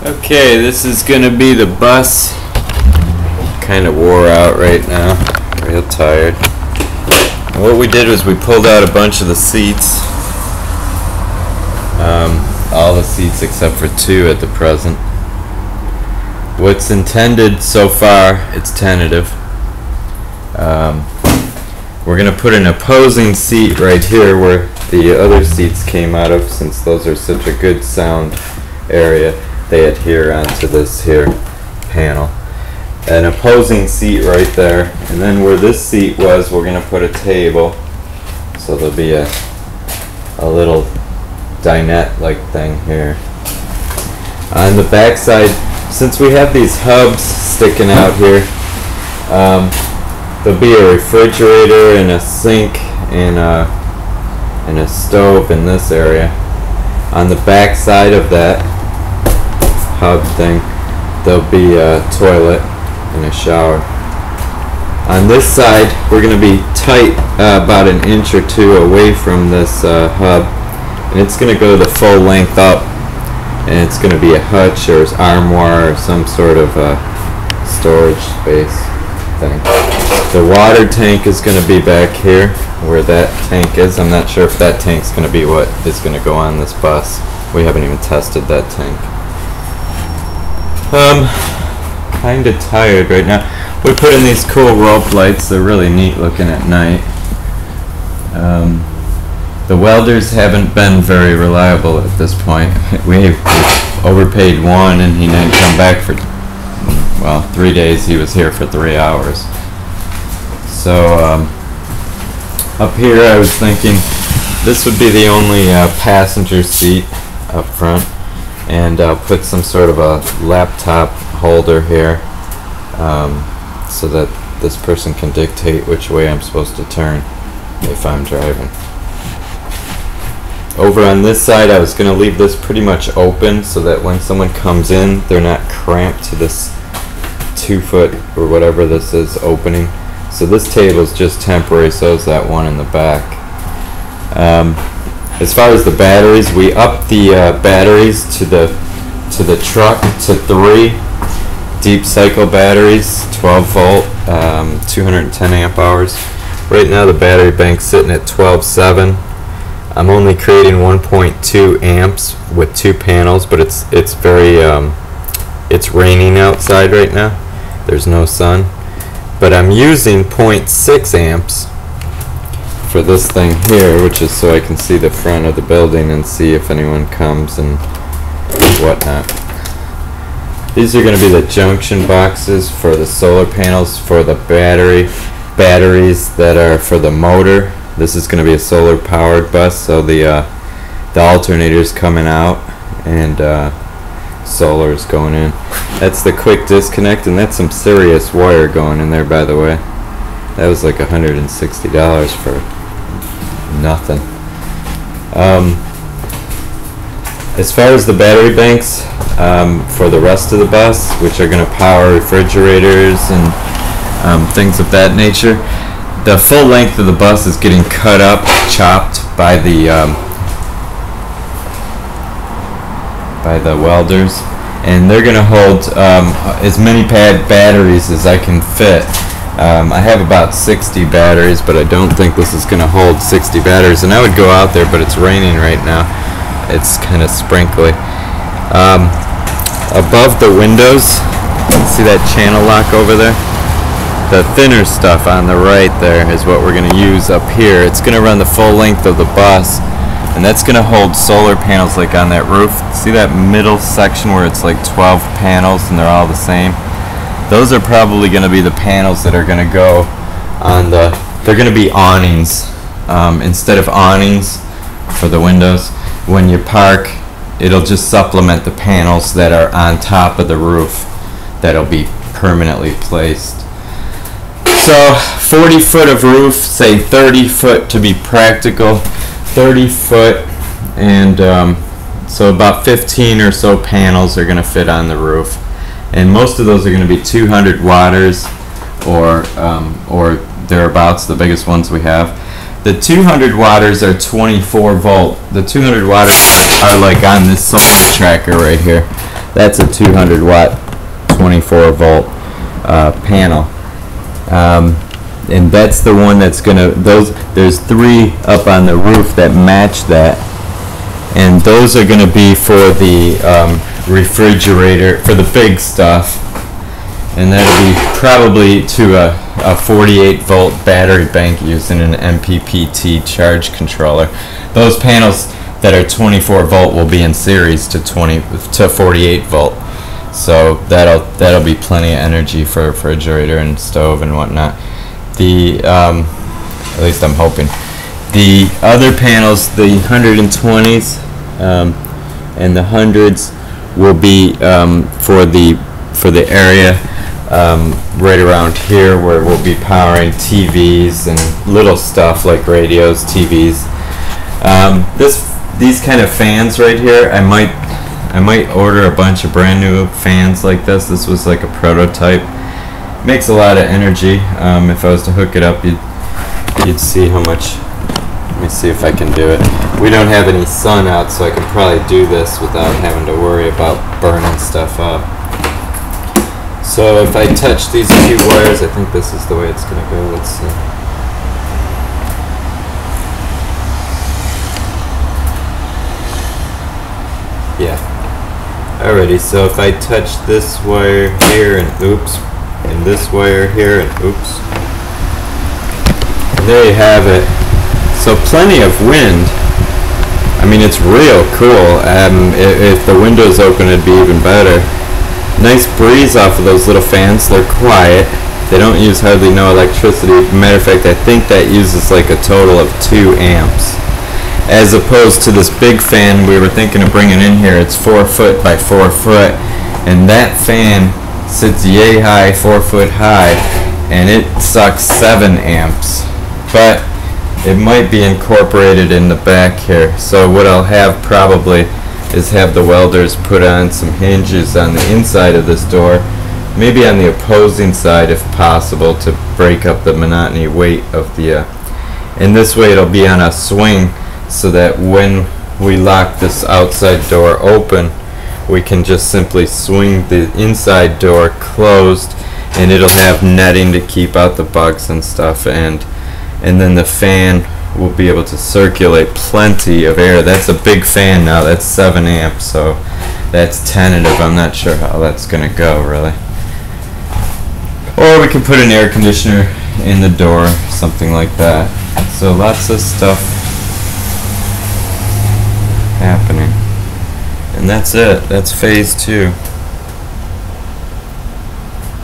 Okay, this is gonna be the bus. Kind of wore out right now, real tired. And what we did was we pulled out a bunch of the seats, all the seats except for two at the present. What's intended so far, it's tentative. We're gonna put an opposing seat right here where the other seats came out of, since those are such a good sound area. They adhere onto this here panel. An opposing seat right there, and then where this seat was, we're going to put a table, so there'll be a little dinette like thing here. On the back side, since we have these hubs sticking out here, there'll be a refrigerator and a sink and a stove in this area. On the back side of that hub thing, there'll be a toilet and a shower. On this side, we're going to be tight about an inch or two away from this hub, and it's going to go the full length up, and it's going to be a hutch or armoire or some sort of storage space thing. The water tank is going to be back here where that tank is. I'm not sure if that tank's going to be what is going to go on this bus. We haven't even tested that tank. Kind of tired right now. We put in these cool rope lights. They're really neat looking at night. The welders haven't been very reliable at this point. We overpaid one, and he didn't come back for, well, 3 days. He was here for 3 hours. So up here I was thinking this would be the only passenger seat up front, and I'll put some sort of a laptop holder here so that this person can dictate which way I'm supposed to turn if I'm driving. Over on this side, I was going to leave this pretty much open so that when someone comes in, they're not cramped to this 2-foot or whatever this is opening. So this table is just temporary, so is that one in the back. As far as the batteries, we upped the batteries to the truck to 3 deep cycle batteries, 12 volt, 210 amp hours. Right now the battery bank's sitting at 12.7. I'm only creating 1.2 amps with 2 panels, but it's very it's raining outside right now. There's no sun, but I'm using 0.6 amps for this thing here, which is so I can see the front of the building and see if anyone comes and whatnot. These are going to be the junction boxes for the solar panels for the batteries that are for the motor. This is going to be a solar powered bus, so the alternator's coming out and solar is going in. That's the quick disconnect, and that's some serious wire going in there, by the way. That was like $160 for nothing. As far as the battery banks for the rest of the bus, which are going to power refrigerators and things of that nature, the full length of the bus is getting cut up, chopped by the welders, and they're going to hold as many batteries as I can fit. I have about 60 batteries, but I don't think this is going to hold 60 batteries, and I would go out there, but it's raining right now. It's kind of sprinkly. Above the windows, see that channel lock over there? The thinner stuff on the right there is what we're going to use up here. It's going to run the full length of the bus, and that's going to hold solar panels like on that roof. See that middle section where it's like 12 panels and they're all the same? Those are probably going to be the panels that are going to go on the, they're going to be awnings. Instead of awnings for the windows, when you park, it'll just supplement the panels that are on top of the roof that'll be permanently placed. So 40 foot of roof, say 30 foot to be practical, 30 foot, and so about 15 or so panels are going to fit on the roof, and most of those are going to be 200 watters or thereabouts, the biggest ones we have. The 200 watters are 24 volt. The 200 watters are like on this solar tracker right here. That's a 200 watt 24 volt panel, and that's the one that's gonna, there's 3 up on the roof that match that, and those are gonna be for the refrigerator, for the big stuff, and that'll be probably to a 48 volt battery bank using an MPPT charge controller. Those panels that are 24 volt will be in series to 48 volt. So that'll be plenty of energy for a refrigerator and stove and whatnot. At least I'm hoping. The other panels, the 120s and the 100s, will be for the area right around here where we'll be powering TVs and little stuff like radios, TVs. These kind of fans right here, I might order a bunch of brand new fans like this. This was like a prototype. Makes a lot of energy. If I was to hook it up, you'd see how much. Let me see if I can do it. We don't have any sun out, so I can probably do this without having to worry about burning stuff up. So if I touch these 2 wires, I think this is the way it's gonna go. Let's see. Yeah. Alrighty, so if I touch this wire here and oops, and this wire here and oops, there you have it. So plenty of wind. I mean, it's real cool. If the window's open, it'd be even better. Nice breeze off of those little fans. They're quiet. They don't use hardly no electricity. Matter of fact, I think that uses like a total of 2 amps. As opposed to this big fan we were thinking of bringing in here. It's 4 foot by 4 foot, and that fan sits yay high, 4 foot high, and it sucks 7 amps. But it might be incorporated in the back here. So what I'll have probably is have the welders put on some hinges on the inside of this door, maybe on the opposing side if possible, to break up the monotony weight of the and this way it'll be on a swing, so that when we lock this outside door open, we can just simply swing the inside door closed, and it'll have netting to keep out the bugs and stuff, and then the fan will be able to circulate plenty of air. That's a big fan now. That's 7 amps, so that's tentative. I'm not sure how that's gonna go really. Or we can put an air conditioner in the door, something like that. So lots of stuff happening. And that's it. That's phase 2.